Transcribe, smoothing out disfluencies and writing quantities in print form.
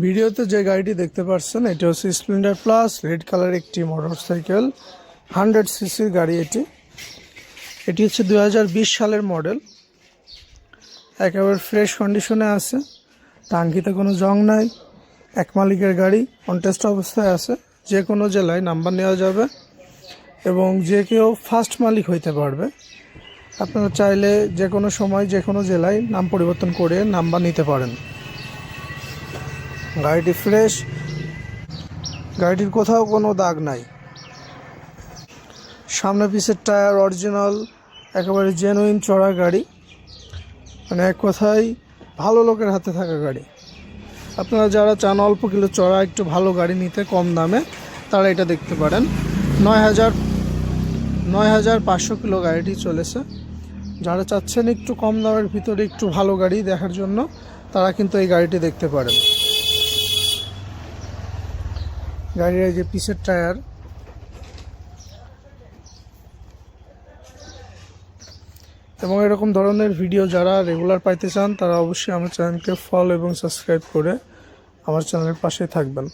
ভিডিওতে যে গাড়িটি দেখতে পাচ্ছেন এটা হচ্ছে স্প্লেন্ডার প্লাস রেড কালার একটি মোটরসাইকেল 100 সিসির গাড়ি। এটি হচ্ছে 2020 সালের মডেল। একেবারে ফ্রেশ কন্ডিশনে আছে, টাঙ্কিতে কোনো জং নাই, এক মালিকের গাড়ি, অনটেস্ট অবস্থায় আছে। যে কোনো জেলায় নাম্বার নেওয়া যাবে এবং যে কেউ ফার্স্ট মালিক হইতে পারবে। আপনারা চাইলে যে কোনো সময় যে কোনো জেলায় নাম পরিবর্তন করে নাম্বার নিতে পারেন। গাড়িটি ফ্রেশ, গাড়িটির কোথাও কোনো দাগ নাই। সামনে পিছের টায়ার অরিজিনাল, একেবারে জেনুইন চড়া গাড়ি, মানে এক কথায় ভালো লোকের হাতে থাকা গাড়ি। আপনারা যারা চান অল্প কিলো চড়া একটু ভালো গাড়ি নিতে কম দামে, তারা এটা দেখতে পারেন। 9,500 কিলো গাড়িটি চলেছে। যারা চাচ্ছেন একটু কম দামের ভিতরে একটু ভালো গাড়ি দেখার জন্য, তারা কিন্তু এই গাড়িটি দেখতে পারেন। গাড়ির এই যে পিছের টায়ার, এবং এরকম ধরনের ভিডিও যারা রেগুলার পাইতে চান তারা অবশ্যই আমার চ্যানেলকে ফলো এবং সাবস্ক্রাইব করে আমার চ্যানেলের পাশে থাকবেন।